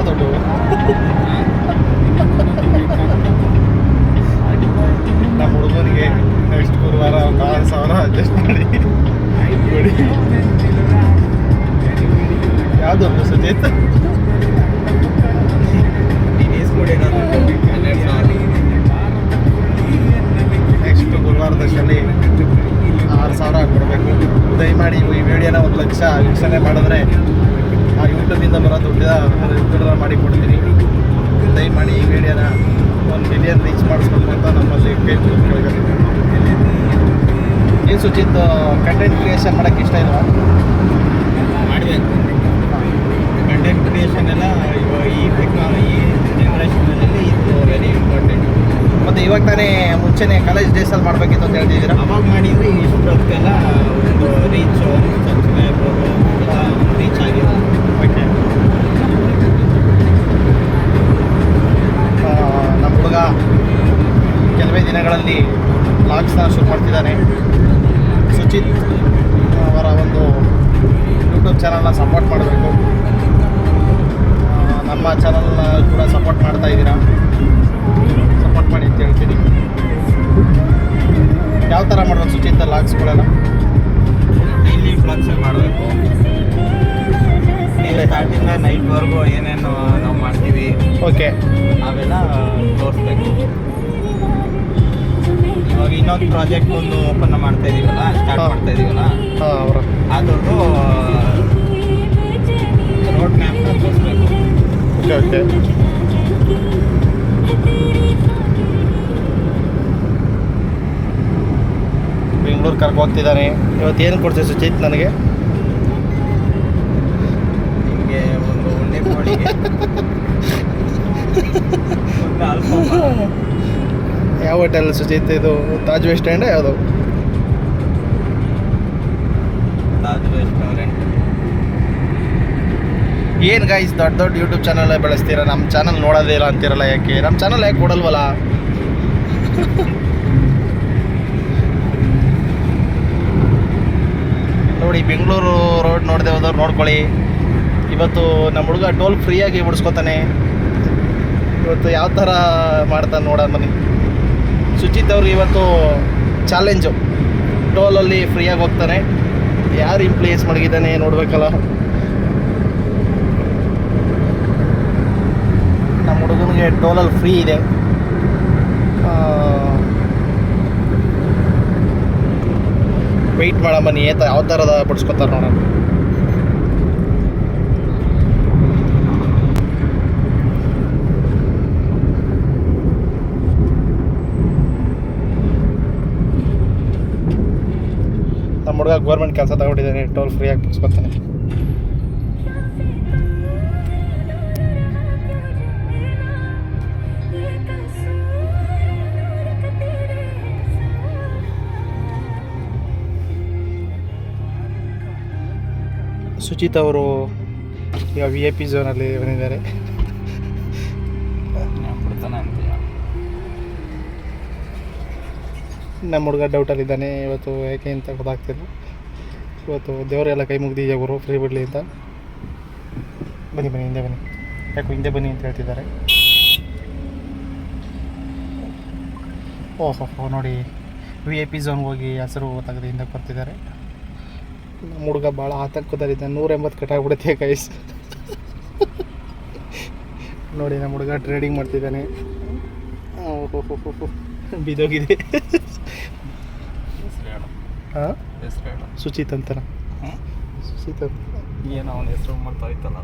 ದುಡ್ಡು? ನಮ್ಮ ಹುಡುಗನಿಗೆ ನೆಕ್ಸ್ಟ್ ಗುರುವಾರ ಒಂದು 6,000 ಅಡ್ಜಸ್ಟ್ ಮಾಡಿ ಕೊಡಿ. ಯಾವುದೊಂದು ಸುಜಿತ್ ನೆಕ್ಸ್ಟ್ ಗುರುವಾರದಷ್ಟಲ್ಲಿ 6,000 ಕೊಡಬೇಕು. ದಯಮಾಡಿ ಈ ವಿಡಿಯೋನ 1,00,000 ವೀಕ್ಷಣೆ ಮಾಡಿದ್ರೆ ಆ ಯೂಟ್ಯೂಬಿಂದ ಬರೋ ದುಡ್ಡು ಮಾಡಿ ಕೊಡ್ತೀನಿ. ದಯಮಾಡಿ ಈ ವಿಡಿಯೋನ 1 ಮಿಲಿಯನ್ ರೀಚ್ ಮಾಡಿಸ್ಬೇಕು ಅಂತ ನಮ್ಮಲ್ಲಿ ಕೇಳ್ಕೊಳ್ಬೇಕು. ಏನು ಸುಚಿತ್, ಕಂಟೆಂಟ್ ಕ್ರಿಯೇಷನ್ ಮಾಡೋಕ್ಕೆ ಇಷ್ಟ ಇಲ್ವಾ? ಮಾಡಬೇಕು. ಕಂಟೆಂಟ್ ಕ್ರಿಯೇಷನ್ ಎಲ್ಲ ಇವಾಗ ಈ ಟೆಕ್ನಾಲಜಿ ಜನ್ರೇಷನಲ್ಲಿ ಇದು ವೆರಿ ಇಂಪಾರ್ಟೆಂಟ್. ಮತ್ತು ಇವಾಗ ತಾನೇ ಮುಂಚೆನೇ ಕಾಲೇಜ್ ಡೇಸಲ್ಲಿ ಮಾಡಬೇಕಿತ್ತು ಅಂತ ಹೇಳ್ತಿದ್ದೀರಾ? ಅವಾಗ ಮಾಡಿದರೆ ಇಷ್ಟೊತ್ತಿಗೆಲ್ಲ ಒಂದು ರೀಚ್ ಸಬ್ಸ್ಕ್ರೈಬರು ಎಲ್ಲ ರೀಚ್ ಆಗಿದೆ. ಓಕೆ. ನಮ್ಮ ಹುಡುಗ ಕೆಲವೇ ದಿನಗಳಲ್ಲಿ ವ್ಲಾಗ್ಸ್ನ ಶುರು ಮಾಡ್ತಿದ್ದಾನೆ. ಸುಚಿತ್ ಅವರ ಒಂದು ಯೂಟ್ಯೂಬ್ ಚಾನಲ್ನ ಸಪೋರ್ಟ್ ಮಾಡಬೇಕು. ನಮ್ಮ ಚಾನಲ್ನ ಕೂಡ ಸಪೋರ್ಟ್ ಮಾಡ್ತಾ ಇದ್ದೀರಾ, ಸಪೋರ್ಟ್ ಮಾಡಿ ಅಂತ ಹೇಳ್ತೀನಿ. ಯಾವ ಥರ ಮಾಡ್ಬೇಕು ಸುಚಿತ್ ವ್ಲಾಗ್ಸ್ಗಳೆಲ್ಲ? ಡೈಲಿ ವ್ಲಾಗ್ಸೇ ಮಾಡಬೇಕು. ಸ್ಟಾರ್ಟಿಂದ ನೈಟ್ವರೆಗೂ ಏನೇನು ನಾವು ಮಾಡ್ತೀವಿ ಓಕೆ, ಅವೆಲ್ಲ ತೋರಿಸ್ಬೇಕು. ಇವಾಗ ಇನ್ನೊಂದು ಪ್ರಾಜೆಕ್ಟ್ ಒಂದು ಓಪನ್ ಮಾಡ್ತಾ ಇದೀವಲ್ಲ, ಸ್ಟಾರ್ಟ್ ಮಾಡ್ತಾ ಇದೀವಲ್ಲ, ಹಾಂ ಅವರ ಅದ್ರದ್ದು ರೋಡ್ ಮ್ಯಾಪ್ನ ತೋರಿಸ್ಬೇಕು. Okay okay. ಬೆಂಗಳೂರು ಕರ್ಕೊ ಹೋಗ್ತಿದ್ದಾನೆ. ಇವತ್ತು ಏನು ಕೊಡ್ತೀವಿ ಸುಚಿತ್ ನನಗೆ? ನಿಮಗೆ ಒಂದು ಉಂಡೆ ಕೋಳಿಗೆ ಒಂದು ಅಲ್ಫಾಮ. ಯಾವ ಹೋಟೆಲ್ ಸುಚಿತ್ ಇದು? ತಾಜ್ ವೆಸ್ಟ್ ಎಂಡ್ ಯಾವುದು? ತಾಜ್ ರೆಸ್ಟೋರೆಂಟ್. ಏನು ಗೈಸ್, ದೊಡ್ಡ ದೊಡ್ಡ ಯೂಟ್ಯೂಬ್ ಚಾನಲ್ ಬೆಳೆಸ್ತೀರಾ, ನಮ್ಮ ಚಾನಲ್ ನೋಡೋದೇ ಇಲ್ಲ ಅಂತಿರಲ್ಲ. ಯಾಕೆ ನಮ್ಮ ಚಾನಲ್ ಯಾಕೆ ಕೊಡಲ್ವಲ್ಲ? ನೋಡಿ, ಬೆಂಗಳೂರು ರೋಡ್ ನೋಡದೆ ಹೋದವ್ರು ನೋಡ್ಕೊಳ್ಳಿ. ಇವತ್ತು ನಮ್ಮ ಹುಡುಗ ಟೋಲ್ ಫ್ರೀಯಾಗಿ ಬಿಡಿಸ್ಕೊತಾನೆ. ಇವತ್ತು ಯಾವ ಥರ ಮಾಡ್ತಾನೆ ನೋಡೋಣ ಬನ್ನಿ. ಸುಚಿತ್ ಅವ್ರಿಗೆ ಇವತ್ತು ಚಾಲೆಂಜು, ಟೋಲಲ್ಲಿ ಫ್ರೀಯಾಗಿ ಹೋಗ್ತಾನೆ. ಯಾರು ಇಂಪ್ಲೇಸ್ ಮಡಗಿದ್ದಾನೆ ನೋಡ್ಬೇಕಲ್ಲ. ನಮ್ಮ ಹುಡುಗನಿಗೆ ಟೋಲಲ್ಲಿ ಫ್ರೀ ಇದೆ. ವೆಯ್ಟ್ ಮಾಡೋ ಬನ್ನಿ, ಯಾವ ಥರದ ಬಿಡಿಸ್ಕೊತಾರೆ ನೋಡೋಣ. ನಮ್ಮ ಹುಡುಗ ಗೌರ್ಮೆಂಟ್ ಕೆಲಸ ತಗೊಂಡಿದ್ದಾನೆ, ಟೋಲ್ ಫ್ರೀಯಾಗಿ ಬಿಡಿಸ್ಕೊತಾನೆ. ಸುಚಿತ್ ಅವರು ಈಗ VIP ಝೋನಲ್ಲಿ ಬಂದಿದ್ದಾರೆ. ಬಿಡ್ತಾನೆ ಅಂತೀಯ? ನಮ್ಮ ಹುಡುಗ ಡೌಟಲ್ಲಿದ್ದಾನೆ ಇವತ್ತು, ಯಾಕೆ ಅಂತ ಗೊತ್ತಾಗ್ತಿಲ್ಲ. ಇವತ್ತು ದೇವರೆಲ್ಲ ಕೈ ಮುಗ್ದಿದ್ಯಾ ಗುರು, ಫ್ರೀ ಬಿಡಲಿ ಅಂತ. ಬನ್ನಿ ಬನ್ನಿ, ಹಿಂದೆ ಬನ್ನಿ. ಯಾಕೆ ಹಿಂದೆ ಬನ್ನಿ ಅಂತ ಹೇಳ್ತಿದ್ದಾರೆ. ಓಹೋ ನೋಡಿ, VIP ಝೋನ್ಗೆ ಹೋಗಿ ಹೆಸರು ತೆಗೆದು ಹಿಂದಕ್ಕೆ ಬರ್ತಿದ್ದಾರೆ. ನಮ್ಮ ಹುಡುಗ ಭಾಳ ಆತಂಕದಲ್ಲಿದ್ದಾನೆ. 180 ಕಟ್ಟಾಗ್ಬಿಡುತ್ತೆ ಗೈಸ್. ನೋಡಿ, ನಮ್ಮ ಹುಡುಗ ಟ್ರೇಡಿಂಗ್ ಮಾಡ್ತಿದ್ದಾನೆ. ಓಹೋ ಬಿದೋಗಿದೆ. ಹಾಂ, ಸುಚಿತ್ ಅಂತನ? ಸುಚಿತ್ ಅಂತ ಏನು ಅವನ ಹೆಸರು ಮಾಡ್ತಾ ಇತ್ತಲ್ಲ.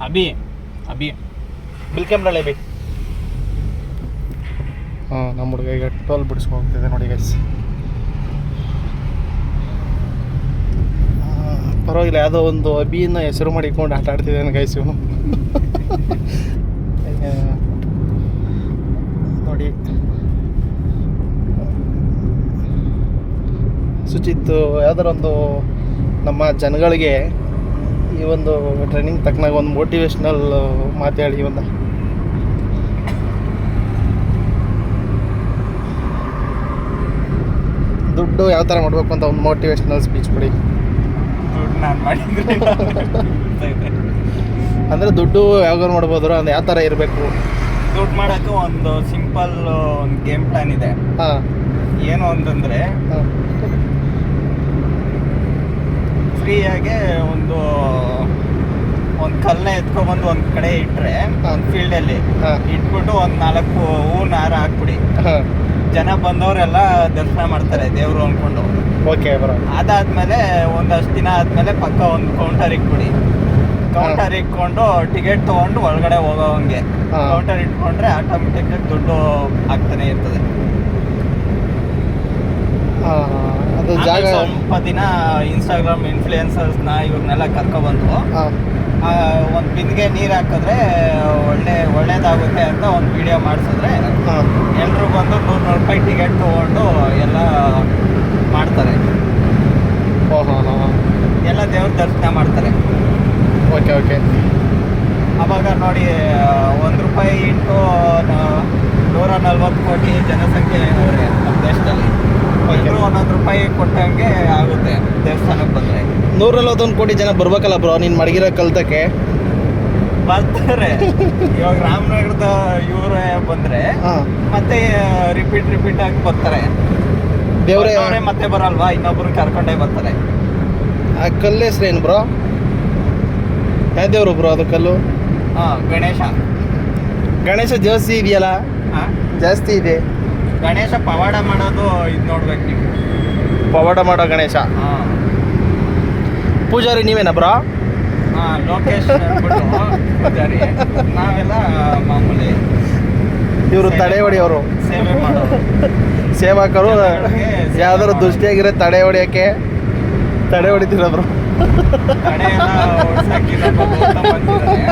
ಅಭಿ ಅಭಿ ಬಿಲ್ ಕ್ಯಾಮ್ರಳೆ ಬಿ. ಹಾಂ, ನಮ್ಮ ಹುಡುಗ ಈಗ ಟೋಲ್ ಬಿಡಿಸ್ಕೊ ಹೋಗ್ತಿದೆ ನೋಡಿ ಗೈಸ್. ಪರವಾಗಿಲ್ಲ, ಯಾವುದೋ ಒಂದು ಅಭಿಯನ್ನು ಹೆಸರು ಮಾಡಿಕೊಂಡು ಆಟ ಆಡ್ತಿದ್ದಾನೆ ಗೈಸ್ ಇವನು. ನೋಡಿ, ಸುಚಿತ್ ಯಾವುದಾರೊಂದು ನಮ್ಮ ಜನಗಳಿಗೆ ಈ ಒಂದು ಟ್ರೈನಿಂಗ್ ತಕ್ಕನಾಗ ಒಂದು ಮೋಟಿವೇಶ್ನಲ್ ಮಾತಾಡಿ ಒಂದು. ದುಡ್ಡು ಯಾವ ಥರ ಮಾಡಬೇಕು ಅಂತ ಒಂದು ಮೋಟಿವೇಶ್ನಲ್ ಸ್ಪೀಚ್ ಕೊಡಿ. ದುಡ್ಡು ನಾನು ಮಾಡಿದ್ರೆ ಅಂದರೆ ದುಡ್ಡು ಯಾವಾಗ ಮಾಡ್ಬೋದು ಅಂದ್ರೆ ಯಾವ ಥರ ಇರಬೇಕು? ದುಡ್ಡು ಮಾಡೋಕ್ಕೆ ಒಂದು ಸಿಂಪಲ್ ಒಂದು ಗೇಮ್ ಪ್ಲಾನ್ ಇದೆ. ಹಾಂ ಏನು ಅಂತಂದರೆ ಹಾಂ ಫ್ರೀಯಾಗೆ ಒಂದು ಕಲ್ಲನ್ನ ಎತ್ಕೊಂಡ್ಬಂದು ಒಂದು ಕಡೆ ಇಟ್ಟರೆ ಒಂದು ಫೀಲ್ಡಲ್ಲಿ ಹಾಂ ಇಟ್ಬಿಟ್ಟು ಒಂದು 4 ಹೂವಿನ ಹಾರ ಹಾಕ್ಬಿಡಿ. ಹಾಂ ಜನ ಬಂದವರೆಲ್ಲ ದರ್ಶನ ಮಾಡ್ತಾರೆ ದೇವರು ಅಂದ್ಕೊಂಡು. Okay bro. ಅದಾದ್ಮೇಲೆ ಒಂದಷ್ಟು ದಿನ ಆದ್ಮೇಲೆ ಪಕ್ಕ ಒಂದು ಕೌಂಟರ್ ಇಟ್ಬಿಡಿ. ಕೌಂಟರ್ ಇಟ್ಕೊಂಡು ಟಿಕೆಟ್ ತೊಗೊಂಡು ಒಳಗಡೆ ಹೋಗೋವಂಗೆ ಹಾ. ಕೌಂಟರ್ ಇಟ್ಕೊಂಡ್ರೆ ಆಟೋಮೆಟಿಕ್ ದುಡ್ಡು ಆಗ್ತಾನೆ ಇರ್ತದೆ. ಹಾಂ ಅದು ಜಾಗ. ಆಮೇಲೆ ಸ್ವಲ್ಪ ದಿನ ಇನ್ಸ್ಟಾಗ್ರಾಮ್ ಇನ್ಫ್ಲೂಯೆನ್ಸರ್ಸ್ನ ಇವ್ರನ್ನೆಲ್ಲ ಕರ್ಕೊಬಂದು ಹಾಂ ಒಂದು ಬಿಂದಿಗೆ ನೀರು ಹಾಕಿದ್ರೆ ಒಳ್ಳೇದಾಗುತ್ತೆ ಅಂತ ಒಂದು ವಿಡಿಯೋ ಮಾಡಿಸಿದ್ರೆ ಹಾಂ ಎಲ್ಲರೂ ಬಂದು 100 ರೂಪಾಯಿ ಟಿಕೆಟ್ ತೊಗೊಂಡು ಎಲ್ಲ ಮಾಡ್ತಾರೆ. ಓ ಹಾಂ ಹಾಂ ಎಲ್ಲ ದೇವ್ರ ದರ್ಶನ ಮಾಡ್ತಾರೆ. Okay okay. ಅವಾಗ ನೋಡಿ 1 ರೂಪಾಯಿ ಇಂಟು 140 ಕೋಟಿ ಜನಸಂಖ್ಯೆ ಅವರೇ ನಮ್ಮ ದೇಶದಲ್ಲಿ. ಎಲ್ಲರೂ 1 ರೂಪಾಯಿ ಕೊಟ್ಟಂಗೆ ಆಗುತ್ತೆ ದೇವಸ್ಥಾನಕ್ಕೆ ಬಂದರೆ. 141 ಕೋಟಿ ಜನ ಬರ್ಬೇಕಲ್ಲ ಬ್ರೋ ನೀನು ಮಡಗಿರೋ ಕಲ್ತಕ್ಕೆ? ಬರ್ತಾರೆ. ಇವಾಗ ರಾಮನಗರದ ಇವರೇ ಬಂದರೆ ಹಾಂ ಮತ್ತೆ ರಿಪೀಟ್ ಆಗಿ ಬರ್ತಾರೆ. ದೇವ್ರೇ ಬಂದವ್ರೇ ಮತ್ತೆ ಬರಲ್ವಾ, ಇನ್ನೊಬ್ರು ಕರ್ಕೊಂಡೇ ಬರ್ತಾರೆ. ಆ ಕಲ್ಲು ಹೆಸ್ರೇನು ಬ್ರೋ? ಯಾವ ದೇವರು ಬ್ರೋ ಅದು ಕಲ್ಲು? ಗಣೇಶ. ಗಣೇಶ ಜಾಸ್ತಿ ಇದೆಯಲ್ಲ? ಹಾಂ, ಜಾಸ್ತಿ ಇದೆ. ಗಣೇಶ ಪವಾಡ ಮಾಡೋದು ಇದು ನೋಡ್ಬೇಕು ನೀವು. ಪವಾಡ ಮಾಡೋ ಗಣೇಶ. ಹಾಂ ಪೂಜಾರಿ ನೀವೇನಾ ಬ್ರೋ? ಲೋಕೇಶ್ ಅಂದ್ಬಿಟ್ಟು ಪೂಜಾರಿ. ನಾವೆಲ್ಲ ಮಾಮೂಲಿ ಇವರು ತಡೆ ಹೊಡಿಯೋರು, ಸೇವೆ ಮಾಡೋರು. ಸೇವಕರು. ಜನಗಳಿಗೆ ಸೇವೆ ಯಾವ್ದಾದ್ರು ಮಾಡೋರು. ದುಷ್ಟಿಯಾಗಿರೋ ತಡೆ ಹೊಡಿಯೋಕ್ಕೆ ತಡೆ ಹೊಡಿತೀರ ಬ್ರೋ? ತಡೆ ಎಲ್ಲ ಓಡ್ಸಕ್ಕೆ ಇನ್ನೊಬ್ಬ ಗೌತಮ್ ಬಂದಿದ್ದಾನೆ.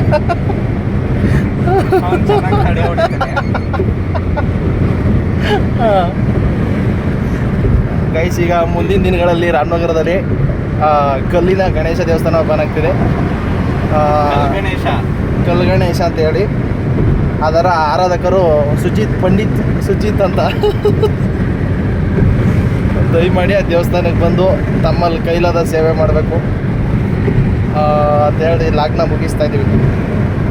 ಅವ್ನು ಚೆನ್ನಾಗಿ ತಡೆ ಹೊಡಿತಾನೆ. ಗೈಸ್, ಈಗ ಮುಂದಿನ ದಿನಗಳಲ್ಲಿ ರಾಮನಗರದಲ್ಲಿ ಕಲ್ಲಿನ ಗಣೇಶ ದೇವಸ್ಥಾನ ಓಪನ್ ಆಗ್ತಿದೆ. ಗಣೇಶ ಕಲ್ಲು ಗಣೇಶ ಅಂತ ಹೇಳಿ ಅದರ ಆರಾಧಕರು ಸುಜಿತ್ ಅಂತ ದಯಮಾಡಿ ಆ ದೇವಸ್ಥಾನಕ್ಕೆ ಬಂದು ತಮ್ಮಲ್ಲಿ ಕೈಲಾದ ಸೇವೆ ಮಾಡಬೇಕು ಅಂತ ಹೇಳಿ ಲಾಗ್ನ ಮುಗಿಸ್ತಾ ಇದ್ದೀವಿ.